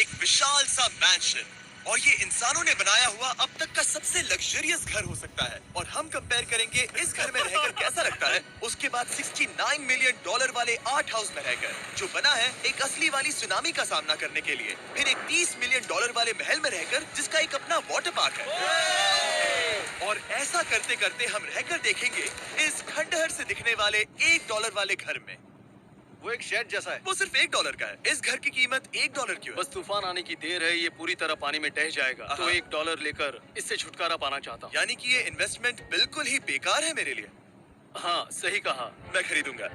एक विशाल सा मैंशन, और ये इंसानों ने बनाया हुआ अब तक का सबसे लग्जरियस घर हो सकता है। और हम कंपेयर करेंगे इस घर में रहकर कैसा लगता है उसके बाद $69 मिलियन वाले आर्ट हाउस में रहकर, जो बना है एक असली वाली सुनामी का सामना करने के लिए। फिर एक $30 मिलियन वाले महल में रहकर जिसका एक अपना वाटर पार्क है। और ऐसा करते करते हम रहकर देखेंगे इस खंडहर से दिखने वाले $1 वाले घर में। वो एक शेड जैसा है। वो सिर्फ $1 का है। इस घर की कीमत $1 क्यों है? बस तूफान आने की देर है, ये पूरी तरह पानी में ढह जाएगा। तो $1 लेकर इससे छुटकारा पाना चाहता हूँ। यानी कि ये इन्वेस्टमेंट बिल्कुल ही बेकार है मेरे लिए। हाँ, सही कहा। मैं खरीदूंगा।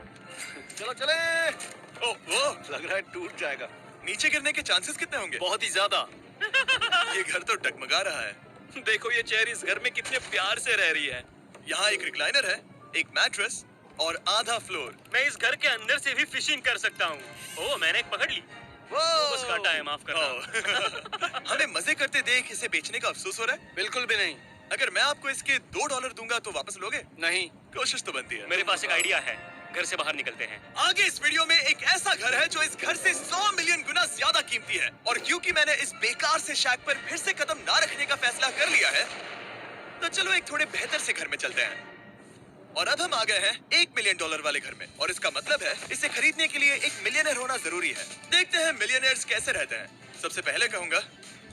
चलो चले। ओह, लग रहा है टूट जाएगा। नीचे गिरने के चांसेस कितने होंगे? बहुत ही ज्यादा। ये घर तो डगमगा रहा है। देखो ये चेयर इस घर में कितने प्यार से रह रही है। यहाँ एक रिक्लाइनर है, एक मैट्रेस और आधा फ्लोर। मैं इस घर के अंदर से भी फिशिंग कर सकता हूँ। ओह, मैंने एक पकड़ ली। बस काटा है, माफ करना। हमें मजे करते देख इसे बेचने का अफसोस हो रहा है? बिल्कुल भी नहीं। अगर मैं आपको इसके $2 दूंगा तो वापस लोगे? नहीं। कोशिश तो बनती है। मेरे पास एक आइडिया है, घर से बाहर निकलते हैं। आगे इस वीडियो में एक ऐसा घर है जो इस घर से 100 मिलियन गुना ज्यादा कीमती है। और क्योंकि मैंने इस बेकार से शैक पर फिर से कदम ना रखने का फैसला कर लिया है, तो चलो एक थोड़े बेहतर से घर में चलते हैं। और अब हम आ गए हैं $1 मिलियन वाले घर में, और इसका मतलब है इसे खरीदने के लिए एक मिलियनर होना जरूरी है। देखते हैं मिलियनर्स कैसे रहते हैं। सबसे पहले कहूंगा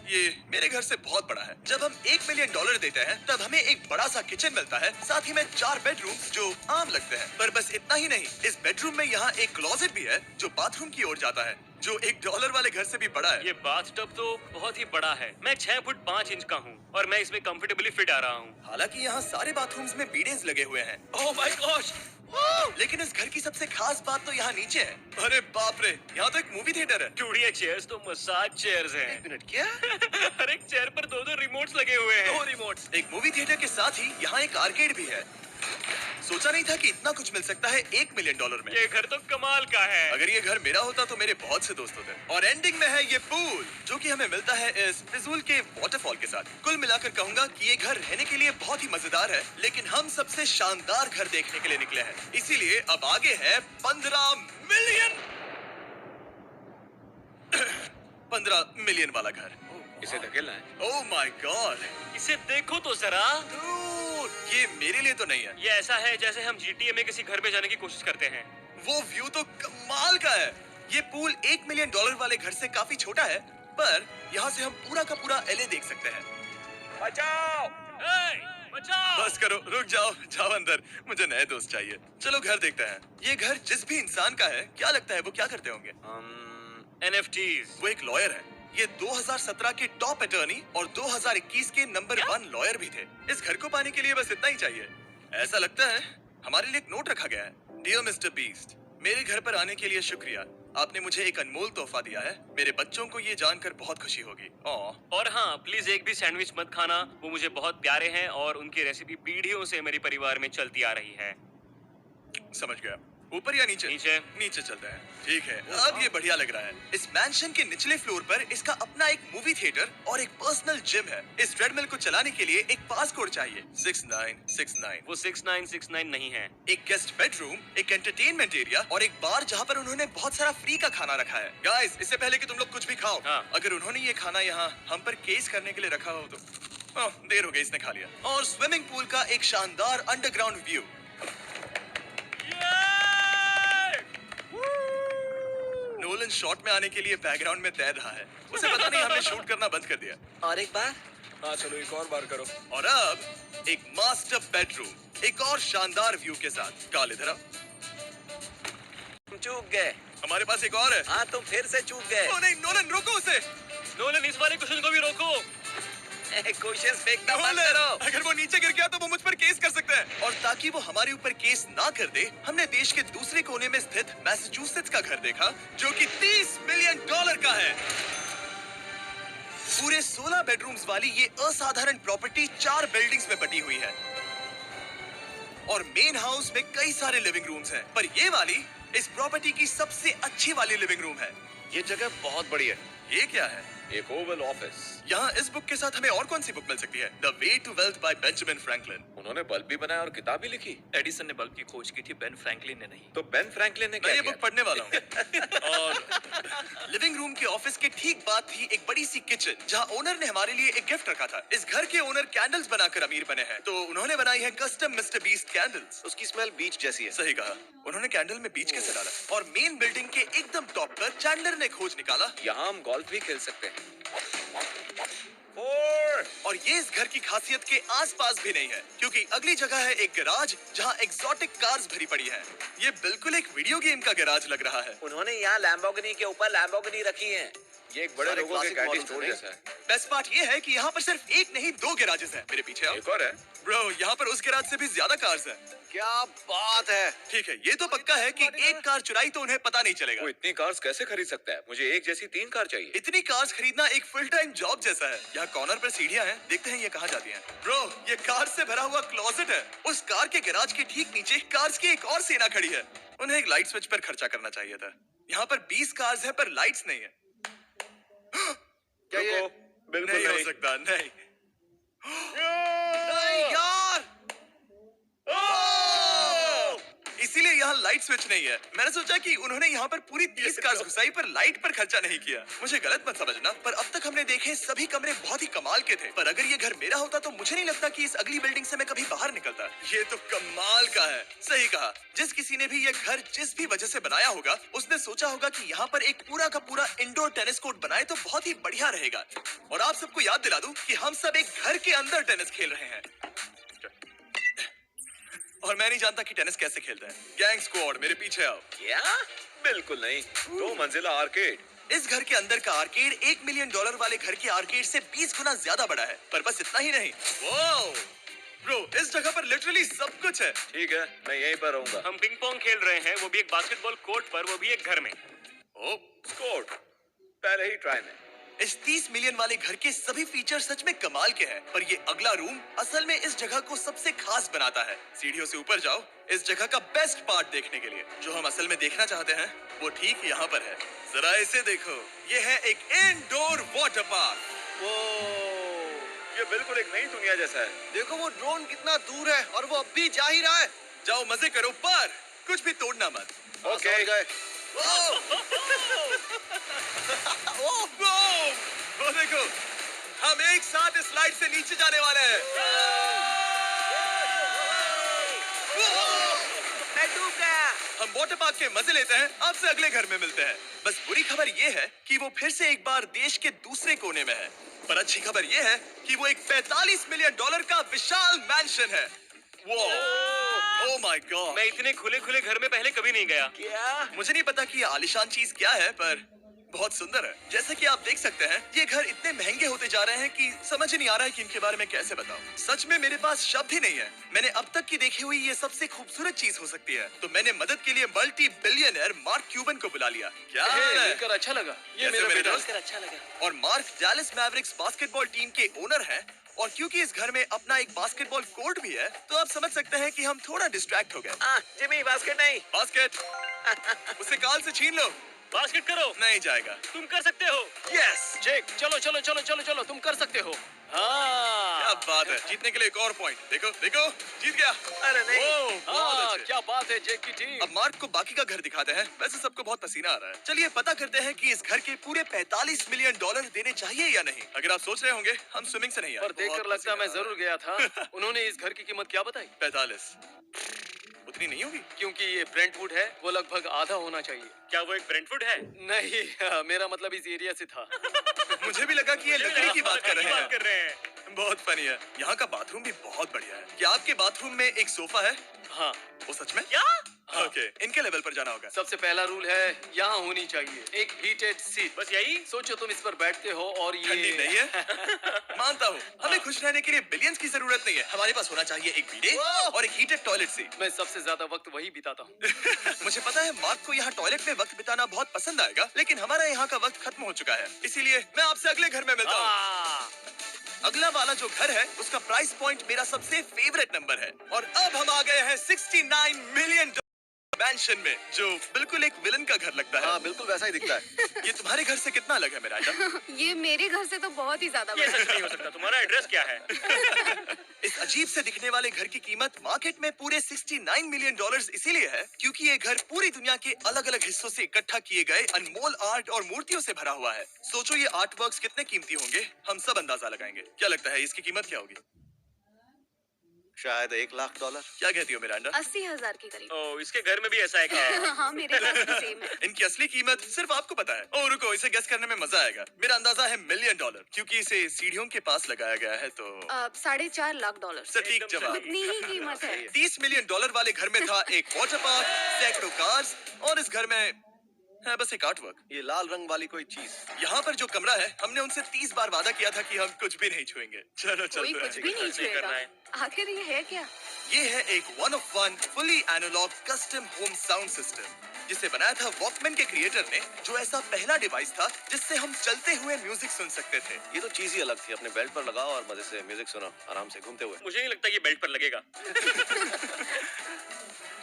ये मेरे घर से बहुत बड़ा है। जब हम $1 मिलियन देते हैं तब हमें एक बड़ा सा किचन मिलता है, साथ ही में 4 बेडरूम जो आम लगते हैं। पर बस इतना ही नहीं, इस बेडरूम में यहाँ एक क्लोजेट भी है जो बाथरूम की ओर जाता है, जो $1 वाले घर से भी बड़ा है। ये बाथटब तो बहुत ही बड़ा है। मैं 6 फुट 5 इंच का हूँ और मैं इसमें कंफर्टेबली फिट आ रहा हूँ। हालांकि यहाँ सारे बाथरूम्स में बीडेंस लगे हुए हैं। Oh my gosh! लेकिन इस घर की सबसे खास बात तो यहाँ नीचे है। अरे बाप रे, यहाँ तो एक मूवी थिएटर है। चूड़िया चेयर्स तो मसाज चेयर्स हैं। एक मिनट, क्या? हर एक चेयर पर 2-2 रिमोट्स लगे हुए हैं। 2 रिमोट्स। एक मूवी थिएटर के साथ ही यहाँ एक आर्केड भी है। सोचा नहीं था कि इतना कुछ मिल सकता है $1 मिलियन में। ये घर तो कमाल का है। अगर ये घर मेरा होता तो मेरे बहुत से दोस्त होते। और एंडिंग में है ये पूल, जो कि हमें मिलता है इस फिजूल के वाटरफॉल के साथ। कुल मिलाकर कहूंगा कि ये घर रहने के लिए बहुत ही मजेदार है, लेकिन हम सबसे शानदार घर देखने के लिए निकले हैं। इसीलिए अब आगे है 15 मिलियन 15 मिलियन वाला घर। इसे धकेलना है। ओह माय गॉड, इसे देखो तो जरा। ये मेरे लिए तो नहीं है। ये ऐसा है जैसे हम GTA में किसी घर में जाने की कोशिश करते हैं। वो व्यू तो कमाल का है। ये पूल $1 मिलियन वाले घर से काफी छोटा है, पर यहाँ से हम पूरा का पूरा LA देख सकते हैं। बचाओ! बचाओ! बस करो, रुक जाओ, जाओ अंदर, मुझे नए दोस्त चाहिए। चलो घर देखते हैं। ये घर जिस भी इंसान का है, क्या लगता है वो क्या करते होंगे? NFTs। वो एक लॉयर है। ये 2017 के टॉप अटर्नी और 2021 के नंबर 1 लॉयर भी थे। इस घर को पाने के लिए बस इतना ही चाहिए। ऐसा लगता है हमारे लिए एक नोट रखा गया है। डियर मिस्टर बीस्ट, मेरे घर पर आने के लिए शुक्रिया। आपने मुझे एक अनमोल तोहफा दिया है। मेरे बच्चों को ये जानकर बहुत खुशी होगी। और हाँ, प्लीज एक भी सैंडविच मत खाना। वो मुझे बहुत प्यारे हैं और उनकी रेसिपी पीढ़ियों से मेरे परिवार में चलती आ रही है। समझ गया। ऊपर या नीचे? नीचे। नीचे चलते हैं। ठीक है, अब ये बढ़िया लग रहा है। इस मैंशन के निचले फ्लोर पर इसका अपना एक मूवी थिएटर और एक पर्सनल जिम है। इस ट्रेडमिल को चलाने के लिए एक पास कोड चाहिए, 6969। वो 6969 नहीं है। एक गेस्ट बेडरूम, एक एंटरटेनमेंट एरिया और एक बार जहाँ पर उन्होंने बहुत सारा फ्री का खाना रखा है। गाइस, इससे पहले कि तुम लोग कुछ भी खाओ, हाँ। अगर उन्होंने ये खाना यहाँ हम पर केस करने के लिए रखा हो तो देर हो गई, इसने खा लिया। और स्विमिंग पूल का एक शानदार अंडरग्राउंड व्यू। नोलन शॉट में आने के लिए बैकग्राउंड में तैर रहा है। उसे पता नहीं हमने शूट करना बंद कर दिया। और एक बार? हाँ चलो, एक और बार करो। और अब एक मास्टर बेडरूम, एक और शानदार व्यू के साथ। काल इधर आओ। चूक गए। हमारे पास एक और है। हाँ, तुम फिर से चूक गए। ओ नहीं, नोलन रोको उसे। नोलन, इस वाले क्वेश्चन को भी रोको। क्वेश्चन फेंकना बंद नोलन, करो। अगर वो नीचे गिर गया तो वो मुझ पर केस कर सकता है। और ताकि वो हमारे ऊपर केस ना कर दे, हमने देश के दूसरे कोने में स्थित मैसाचुसेट्स का घर देखा, जो कि $30 मिलियन का है। पूरे 16 बेडरूम्स वाली ये असाधारण प्रॉपर्टी 4 बिल्डिंग्स में बटी हुई है। और मेन हाउस में कई सारे लिविंग रूम्स हैं, पर ये वाली इस प्रॉपर्टी की सबसे अच्छी वाली लिविंग रूम है। ये जगह बहुत बड़ी है। ये क्या है? एक ओवल ऑफिस। यहाँ इस बुक के साथ हमें और कौन सी बुक मिल सकती है? The way to wealth by Benjamin Franklin. उन्होंने बल्ब भी बनाया और किताब भी लिखी। एडिसन ने बल्ब की खोज की थी, बेन फ्रैंकलिन ने नहीं। तो बेन फ्रैंकलिन ने मैं क्या ये किया? बुक पढ़ने वाला हूँ। और लिविंग रूम के ऑफिस के ठीक बाद थी एक बड़ी सी किचन जहाँ ओनर ने हमारे लिए एक गिफ्ट रखा था। इस घर के ओनर कैंडल्स बनाकर अमीर बने हैं, तो उन्होंने बनाई है कस्टम मिस्टर बीस्ट कैंडल्स। उसकी स्मेल बीच जैसी है। सही कहा। उन्होंने कैंडल में बीच कैसे डाला? और मेन बिल्डिंग के एकदम टॉप पर चैंडलर ने खोज निकाला। यहाँ हम गोल्फ भी खेल सकते हैं। और ये इस घर की खासियत के आसपास भी नहीं है, क्योंकि अगली जगह है एक गैराज जहाँ एग्जॉटिक कार्स भरी पड़ी है। ये बिल्कुल एक वीडियो गेम का गैराज लग रहा है। उन्होंने यहाँ लैम्बोर्गिनी के ऊपर लैम्बोर्गिनी रखी है। ये एक बड़े सारे लोगों के classic कैंडी models स्टोर हैं। जैसा है। बेस्ट पार्ट ये है कि यहाँ पर सिर्फ एक नहीं 2 गैराजेस हैं। मेरे पीछे आओ। एक और है। ब्रो, यहाँ पर उस गैराज से भी ज्यादा कार्स हैं। क्या बात है। ठीक है, ये तो पक्का है कि एक कार चुराई तो उन्हें पता नहीं चलेगा। वो इतनी कार्स कैसे खरीद सकता है? मुझे एक जैसी 3 कार चाहिए। इतनी कार्स खरीदना एक फुल टाइम जॉब जैसा है। यहाँ कॉर्नर पर सीढ़ियाँ हैं, देखते हैं ये कहाँ जाती हैं। ब्रो, ये कार से भरा हुआ क्लोजेट है। उस कार के गैराज के ठीक नीचे कार्स की एक और सेना खड़ी है। उन्हें एक लाइट स्विच पर खर्चा करना चाहिए था। यहाँ पर 20 कार्स है पर लाइट्स नहीं है। क्या ये? बिल्कुल नहीं हो नहीं। सकता, नहीं। नहीं यार! इसीलिए यहाँ लाइट स्विच नहीं है। मैंने सोचा कि उन्होंने यहाँ पर पूरी 30 कार्स घुसाई पर लाइट पर खर्चा नहीं किया। मुझे गलत मत समझना, पर अब तक हमने देखे सभी कमरे बहुत ही कमाल के थे। पर अगर ये घर मेरा होता तो मुझे नहीं लगता कि इस अगली बिल्डिंग से मैं कभी बाहर निकलता। ये तो कमाल का है। सही कहा। जिस किसी ने भी ये घर जिस भी वजह से बनाया होगा, उसने सोचा होगा कि यहाँ पर एक पूरा का पूरा इंडोर टेनिस कोर्ट बनाए तो बहुत ही बढ़िया रहेगा। और आप सबको याद दिला दूं कि हम सब एक घर के अंदर टेनिस खेल रहे हैं। और मैं नहीं जानता कि टेनिस कैसे खेलते हैं। गैंग स्क्वाड, मेरे पीछे आओ। क्या? बिल्कुल नहीं। 2 मंजिला आर्केड। इस घर के अंदर का आर्केड $1 मिलियन वाले घर के आर्केड से 20 गुना ज्यादा बड़ा है। पर बस इतना ही नहीं। वाओ! ब्रो, इस जगह पर लिटरली सब कुछ है। ठीक है, मैं यहीं पर रहूंगा। हम पिंग पोंग खेल रहे हैं, वो भी एक बास्केटबॉल कोर्ट पर, वो भी एक घर में। ओ, स्कोर। पहले ही ट्राई में। इस 30 मिलियन वाले घर के सभी फीचर सच में कमाल के हैं, पर ये अगला रूम असल में इस जगह को सबसे खास बनाता है। सीढ़ियों से ऊपर जाओ इस जगह का बेस्ट पार्ट देखने के लिए। जो हम असल में देखना चाहते हैं वो ठीक यहाँ पर है। जरा इसे देखो, ये है एक इंडोर वाटर पार्क। वो ये बिल्कुल एक नई दुनिया जैसा है। देखो वो ड्रोन कितना दूर है और वो अब भी जा ही रहा है। जाओ मजे करो, पर कुछ भी तोड़ना मत। ओके। समझ गए। वो देखो, हम एक साथ इस स्लाइड से नीचे जाने वाले हैं। मैं डूब गया। हम वाटर पार्क के मजे लेते हैं। आपसे अगले घर में मिलते हैं। बस बुरी खबर ये है कि वो फिर से एक बार देश के दूसरे कोने में है। पर अच्छी खबर ये है कि वो एक $45 मिलियन का विशाल मैंशन है। Oh my God! मैं इतने खुले खुले घर में पहले कभी नहीं गया। क्या? मुझे नहीं पता कि ये आलीशान चीज क्या है, पर बहुत सुंदर है। जैसे कि आप देख सकते हैं, ये घर इतने महंगे होते जा रहे हैं कि समझ ही नहीं आ रहा है कि इनके बारे में कैसे बताऊं। सच में मेरे पास शब्द ही नहीं है। मैंने अब तक की देखी हुई ये सबसे खूबसूरत चीज हो सकती है। तो मैंने मदद के लिए मल्टी बिलियनर मार्क क्यूबन को बुला लिया। क्या हाल है? मिलकर अच्छा लगा। ये कैसे मेरा मेरे बेटा। दोस्त? अच्छा लगा। और mark Dallas Mavericks basketball team के ओनर हैं। और क्योंकि इस घर में अपना एक बास्केटबॉल कोर्ट भी है, तो आप समझ सकते हैं कि हम थोड़ा डिस्ट्रैक्ट हो गए। जिमी बास्केट नहीं। बास्केट उसे काल से छीन लो। बास्केट करो, नहीं जाएगा। तुम कर सकते हो। यस! चेक। चलो चलो चलो चलो चलो, तुम कर सकते हो। क्या हाँ बात है। जीतने के लिए एक और पॉइंट। देखो देखो, जीत गया। अरे नहीं। बहुत हाँ, अच्छे। क्या बात है जेक की टीम। अब मार्क को बाकी का घर दिखाते हैं। वैसे सबको बहुत पसीना आ रहा है। चलिए पता करते हैं कि इस घर के पूरे $45 मिलियन देने चाहिए या नहीं। अगर आप सोच रहे होंगे हम स्विमिंग से नहीं आए। पर देखकर बहुत लगता मैं पसीना आ जरूर गया था। उन्होंने इस घर की कीमत क्या बताई? रहा है। 45 उतनी नहीं होगी। क्योंकि ये ब्रेंटवुड है, वो लगभग आधा होना चाहिए। क्या वो एक ब्रेंटफुड है? नहीं, मेरा मतलब इस एरिया से था। मुझे भी लगा कि ये लकड़ी की बात कर रहे बात कर हैं। रहे हैं। बहुत फनी है। यहाँ का बाथरूम भी बहुत बढ़िया है। क्या आपके बाथरूम में एक सोफा है? हाँ, वो सच में? क्या? ओके, इनके लेवल पर जाना होगा। सबसे पहला रूल है यहाँ होनी चाहिए एक हीटेड सीट। बस यही? सोचो तुम इस पर बैठते हो और ठंडी ये नहीं है। मानता हूँ, हमें खुश रहने के लिए बिलियंस की जरूरत नहीं है। हमारे पास होना चाहिए एक बिdet और एक हीटेड टॉयलेट सीट। मैं सबसे ज्यादा वक्त वही बिताता हूँ। मुझे पता है मार्क को यहाँ टॉयलेट में वक्त बिताना बहुत पसंद आएगा, लेकिन हमारा यहाँ का वक्त खत्म हो चुका है। इसीलिए मैं आपसे अगले घर में मिलता हूँ। अगला वाला जो घर है उसका प्राइस पॉइंट मेरा सबसे फेवरेट नंबर है। और अब हम आ गए हैं $69 मिलियन मैंशन में, जो बिल्कुल एक विलन का घर लगता है। हाँ बिल्कुल वैसा ही दिखता है। ये तुम्हारे घर से कितना अलग है मिरांडा? ये मेरे घर से तो बहुत ही ज्यादा ये बड़ा सच नहीं हो सकता। तुम्हारा एड्रेस क्या है? इस अजीब से दिखने वाले घर की कीमत मार्केट में पूरे 69 मिलियन डॉलर्स इसीलिए है क्योंकि ये घर पूरी दुनिया के अलग अलग हिस्सों से इकट्ठा किए गए अनमोल आर्ट और मूर्तियों से भरा हुआ है। सोचो ये आर्ट वर्क्स कितने कीमती होंगे, हम सब अंदाजा लगाएंगे। क्या लगता है इसकी कीमत क्या होगी? शायद $1,00,000। क्या कहती हो मिरांडा? 80,000 के करीब। ओ, इसके घर में भी ऐसा है क्या? हाँ मेरे पास भी सेम है। इनकी असली कीमत सिर्फ आपको पता है। ओ रुको, इसे गेस करने में मजा आएगा। मेरा अंदाजा है $1 मिलियन क्योंकि इसे सीढ़ियों के पास लगाया गया है तो $4.5 लाख। सटीक एकदम जवाब। उतनी ही कीमत है। $30 मिलियन वाले घर में था एक वाटर पार्क, सैकड़ों कार्स और इस घर में है बस एक आर्टवर्क। ये लाल रंग वाली कोई चीज। यहाँ पर जो कमरा है, हमने उनसे 30 बार वादा किया था कि हम कुछ भी नहीं छुएंगे। चलो कोई चलते कुछ हैं। भी नहीं सही करना छुएगा। है। आखिर ये है क्या? ये है एक 1 of 1 fully analog custom home sound system जिसे बनाया था वॉकमैन के क्रिएटर ने, जो ऐसा पहला डिवाइस था जिससे हम चलते हुए म्यूजिक सुन सकते थे। ये तो चीज ही अलग थी। अपने बेल्ट पर लगाओ और मजे से म्यूजिक सुनो आराम से घूमते हुए। मुझे नहीं लगता ये बेल्ट पर लगेगा।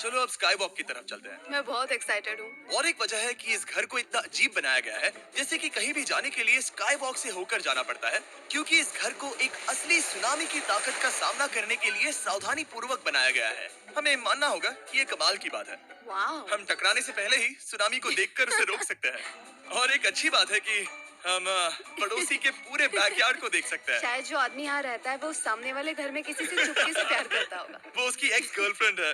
चलो अब स्काई वॉक की तरफ चलते हैं। मैं बहुत एक्साइटेड हूँ। और एक वजह है कि इस घर को इतना अजीब बनाया गया है जैसे कि कहीं भी जाने के लिए स्काई वॉक से होकर जाना पड़ता है, क्योंकि इस घर को एक असली सुनामी की ताकत का सामना करने के लिए सावधानी पूर्वक बनाया गया है। हमें मानना होगा कि ये कमाल की बात है। वाह। हम टकराने से पहले ही सुनामी को देखकर उसे रोक सकते हैं। और एक अच्छी बात है कि हम पड़ोसी के पूरे बैकयार्ड को देख सकते हैं। शायद जो आदमी यहाँ रहता है वो उस सामने वाले घर में किसी से चुपके से प्यार करता होगा। वो उसकी एक्स गर्लफ्रेंड है।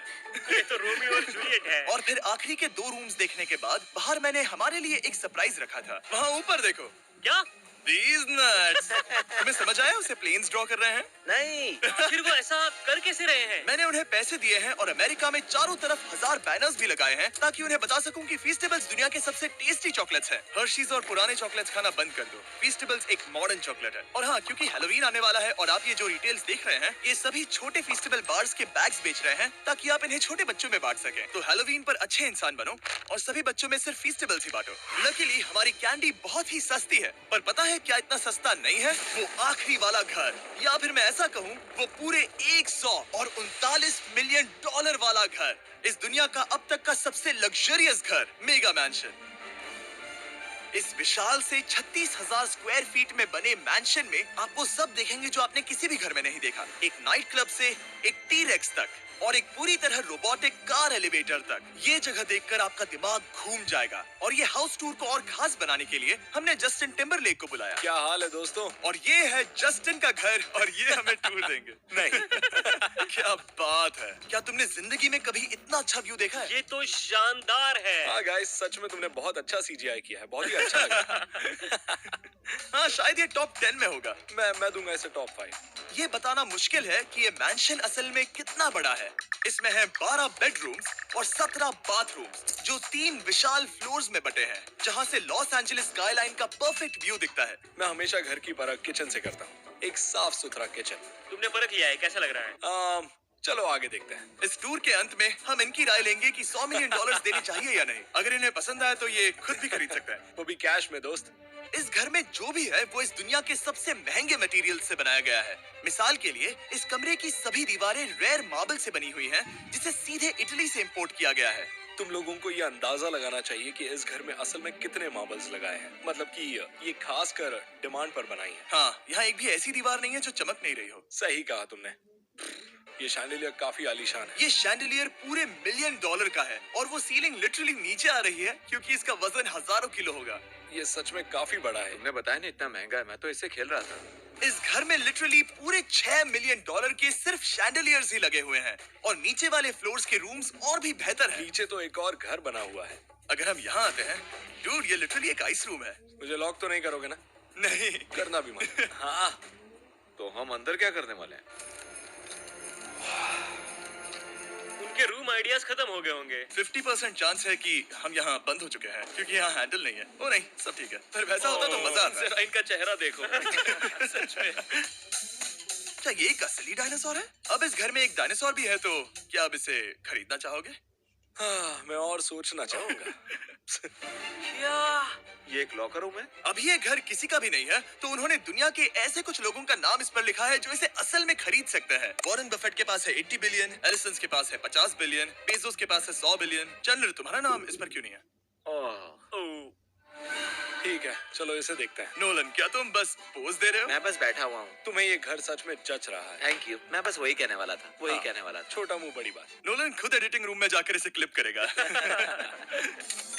ये तो रोमियो और जूलियट है। और फिर आखिरी के 2 रूम्स देखने के बाद बाहर मैंने हमारे लिए एक सरप्राइज रखा था। वहाँ ऊपर देखो। क्या? These nuts! तुम्हें समझ आया उसे प्लेन्स ड्रॉ कर रहे हैं? नहीं। फिर वो ऐसा कर कैसे रहे हैं? मैंने उन्हें पैसे दिए हैं और अमेरिका में चारों तरफ 1000 बैनर्स भी लगाए हैं ताकि उन्हें बता सकूं कि फीस्टेबल्स दुनिया के सबसे टेस्टी चॉकलेट्स हैं। हर्शीज और पुराने चॉकलेट्स खाना बंद कर दो। फीस्टेबल्स एक मॉडर्न चॉकलेट है। और हाँ, क्योंकि हैलोवीन आने वाला है और आप ये जो रिटेल्स देख रहे हैं, ये सभी छोटे फीस्टेबल बार्स के बैग्स बेच रहे हैं ताकि आप इन्हें छोटे बच्चों में बांट सकें। तो हैलोवीन पर अच्छे इंसान बनो और सभी बच्चों में सिर्फ फीस्टेबल्स ही बांटो। लकीली हमारी कैंडी बहुत ही सस्ती है, पर पता है क्या इतना सस्ता नहीं है? वो आखिरी वाला घर, या फिर मैं ऐसा कहूँ वो पूरे 139 मिलियन डॉलर वाला घर। इस दुनिया का अब तक का सबसे लग्जरियस घर, मेगा मैंशन। इस विशाल से 36,000 स्क्वायर फीट में बने मैंशन में आपको सब देखेंगे जो आपने किसी भी घर में नहीं देखा। एक नाइट क्लब से एक टी-रेक्स तक और एक पूरी तरह रोबोटिक कार एलिवेटर तक। ये जगह देखकर आपका दिमाग घूम जाएगा। और ये हाउस टूर को और खास बनाने के लिए हमने जस्टिन टिम्बरलेक को बुलाया। क्या हाल है दोस्तों? और ये है जस्टिन का घर और ये हमें टूर देंगे। नहीं। क्या बात है, क्या तुमने जिंदगी में कभी इतना अच्छा व्यू देखा है? ये तो शानदार है। हाँ गाइस, सच में तुमने बहुत अच्छा CGI किया है। बहुत ही अच्छा लगा। हाँ, शायद ये टॉप 10 में होगा। मैं दूंगा इसे टॉप 5। ये बताना मुश्किल है कि ये मैंशन असल में कितना बड़ा है। इसमें है 12 बेडरूम्स और 17 बाथरूम्स जो 3 विशाल फ्लोर्स में बटे हैं, जहाँ से लॉस एंजलिस स्काईलाइन का परफेक्ट व्यू दिखता है। मैं हमेशा घर की परख किचन से करता हूँ। एक साफ सुथरा किचन। तुमने परख लिया है, कैसा लग रहा है? चलो आगे देखते हैं। इस टूर के अंत में हम इनकी राय लेंगे कि $100 मिलियन देने चाहिए या नहीं। अगर इन्हें पसंद आया तो ये खुद भी खरीद सकते हैं। वो भी कैश में दोस्त। इस घर में जो भी है वो इस दुनिया के सबसे महंगे मटेरियल से बनाया गया है। मिसाल के लिए इस कमरे की सभी दीवारें रेयर मार्बल से बनी हुई हैं, जिसे सीधे इटली से इंपोर्ट किया गया है। तुम लोगों को ये अंदाजा लगाना चाहिए कि इस घर में असल में कितने मार्बल्स लगाए हैं। मतलब कि ये खास कर डिमांड पर बनाई है। हाँ, यहाँ एक भी ऐसी दीवार नहीं है जो चमक नहीं रही हो। सही कहा तुमने। ये शैंडिलियर काफी आलीशान है। ये शैंडिलियर पूरे $1 मिलियन का है और वो सीलिंग लिटरली नीचे आ रही है क्योंकि इसका वजन हजारों किलो होगा। ये सच में काफी बड़ा है। तुमने बताया नहीं इतना महंगा है, मैं तो इससे खेल रहा था। इस घर में लिटरली पूरे $6 मिलियन के सिर्फ शैंडिलियर्स ही लगे हुए हैं और नीचे वाले फ्लोर्स के रूम्स और भी बेहतर हैं। नीचे तो एक और घर बना हुआ है। अगर हम यहाँ आते हैं, डूड, ये लिटरली एक आइस रूम है। मुझे लॉक तो नहीं करोगे ना? नहीं करना भी मत। हाँ, तो हम अंदर क्या करने वाले हैं? उनके रूम आइडियाज खत्म हो गए होंगे। 50% चांस है कि हम यहाँ बंद हो चुके हैं क्योंकि यहाँ हैंडल नहीं है। ओ नहीं, सब ठीक है। पर वैसा होता तो मजा आता। जरा इनका चेहरा देखो। सच में। क्या ये एक असली डायनासोर है? अब इस घर में एक डायनासोर भी है, तो क्या अब इसे खरीदना चाहोगे? हाँ, मैं और सोचना चाहूंगा। क्या ये एक लॉकर रूम है? अब ये घर किसी का भी नहीं है, तो उन्होंने दुनिया के ऐसे कुछ लोगों का नाम इस पर लिखा है जो इसे असल में खरीद सकते हैं। वॉरेन बफेट के पास है 80 बिलियन, एलिसन के पास है 50 बिलियन, बेजोस के पास है 100 बिलियन। चंद्र, तुम्हारा नाम इस पर क्यों नहीं है? ओह, ठीक है, चलो इसे देखते हैं। नोलन, क्या तुम बस पोज दे रहे हो? मैं बस बैठा हुआ हूँ। तुम्हें ये घर सच में जच रहा है। Thank you. मैं बस वही कहने वाला था, वही हाँ। कहने वाला था। छोटा मुंह बड़ी बात। नोलन खुद एडिटिंग रूम में जाकर इसे क्लिप करेगा।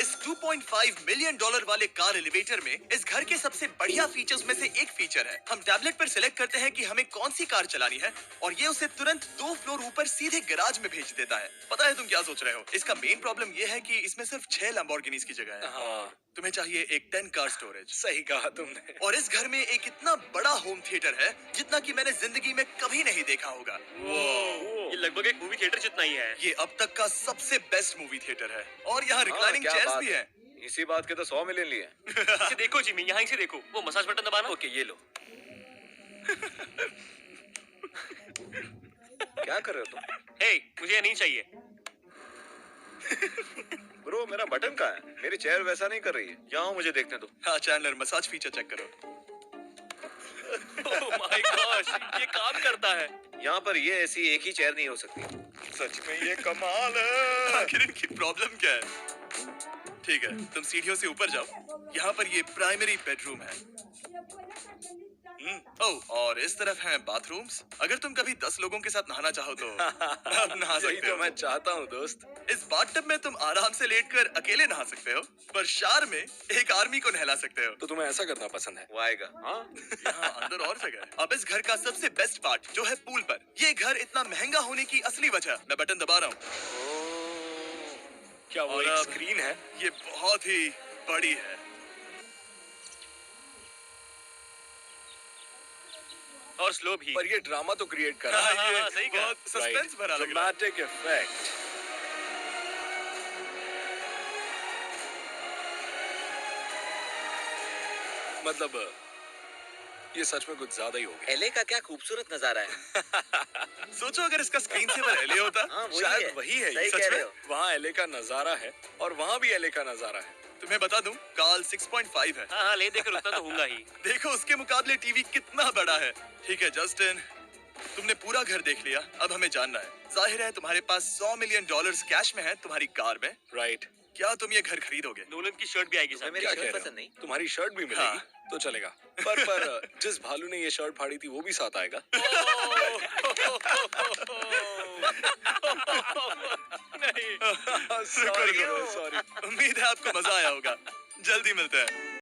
इस 2.5 मिलियन डॉलर वाले कार एलिवेटर में इस घर के सबसे बढ़िया फीचर्स में से एक फीचर है। हम टैबलेट पर सिलेक्ट करते हैं कि हमें कौन सी कार चलानी है और ये उसे तुरंत 2 फ्लोर ऊपर सीधे गैराज में भेज देता है। पता है तुम क्या सोच रहे हो? इसका मेन प्रॉब्लम ये है कि इसमें सिर्फ 6 लैम्बोर्गिनीज की जगह है। हाँ, तुम्हें चाहिए एक 10 कार स्टोरेज। सही कहा तुमने। और इस घर में एक इतना बड़ा होम थिएटर है जितना कि मैंने जिंदगी में कभी नहीं देखा होगा। ये लगभग एक मूवी थिएटर जितना ही है। ये अब तक का सबसे बेस्ट मूवी थिएटर है और यहाँ रिक्लाइनिंग क्या चेयर्स बात भी है। है। इसी बात के तो 100 मिलियन लिए। इसे देखो जिमी, यहाँ इसे देखो, वो मसाज बटन दबाना। ओके, ये लो। क्या कर रहे हो तुम? हे, मुझे ये नहीं चाहिए। ब्रो, मेरा बटन कहाँ है? मेरी चेयर वैसा नहीं कर रही है। यहाँ मुझे देखने दो। हाँ चैंडलर, मसाज फीचर चेक करो। ओह माय गॉश, ये काम करता है। यहाँ पर ये ऐसी एक ही चेयर नहीं हो सकती। सच में ये कमाल है। आखिर इनकी प्रॉब्लम क्या है? ठीक है, तुम सीढ़ियों से ऊपर जाओ। यहाँ पर ये प्राइमरी बेडरूम है। ओह, और इस तरफ हैं बाथरूम्स। अगर तुम कभी 10 लोगों के साथ नहाना चाहो तो अब नहा यही सकते तो हो। मैं चाहता हूँ दोस्त। इस बाथटब में तुम आराम से लेटकर अकेले नहा सकते हो, पर शार में एक आर्मी को नहला सकते हो। तो तुम्हें ऐसा करना पसंद है? वो आएगा। हाँ, यहाँ अंदर और जगह है। अब इस घर का सबसे बेस्ट पार्ट जो है पूल पर। ये घर इतना महंगा होने की असली वजह, मैं बटन दबा रहा हूँ। क्या वो और एक अब- स्क्रीन है? ये बहुत ही बड़ी है। और स्लो भी। पर ये ड्रामा तो क्रिएट कर रहा है। हाँ, ये सही कहा। बहुत सस्पेंस भरा लग रहा है। Dramatic effect. मतलब ये सच में कुछ ज्यादा ही हो गया। एले का क्या खूबसूरत नजारा है। सोचो अगर इसका स्क्रीन सेवर एलए होता। हाँ, वही शायद है। वही है ये। सही सच कह में? रहे हो। वहाँ एले का नजारा है और वहाँ भी एले का नजारा है। तुम्हें बता दूं, काल 6.5 है। हाँ हाँ, ले देकर उतना तो होगा ही। देखो उसके मुकाबले टीवी कितना बड़ा है। ठीक है जस्टिन, तुमने पूरा घर देख लिया। अब हमें जानना है, जाहिर है तुम्हारे पास 100 मिलियन डॉलर्स कैश में है तुम्हारी कार में। राइट। क्या तुम ये घर खरीदोगे? नोलन की शर्ट भी आएगी तुम्हें साथ। मेरी क्या शर्ट कह रहे पसंद हो? नहीं? तुम्हारी शर्ट भी मिलेगी हाँ। तो चलेगा। पर जिस भालू ने ये शर्ट फाड़ी थी वो भी साथ आएगा। नहीं। सॉरी। उम्मीद है आपको मजा आया होगा। जल्दी मिलते हैं।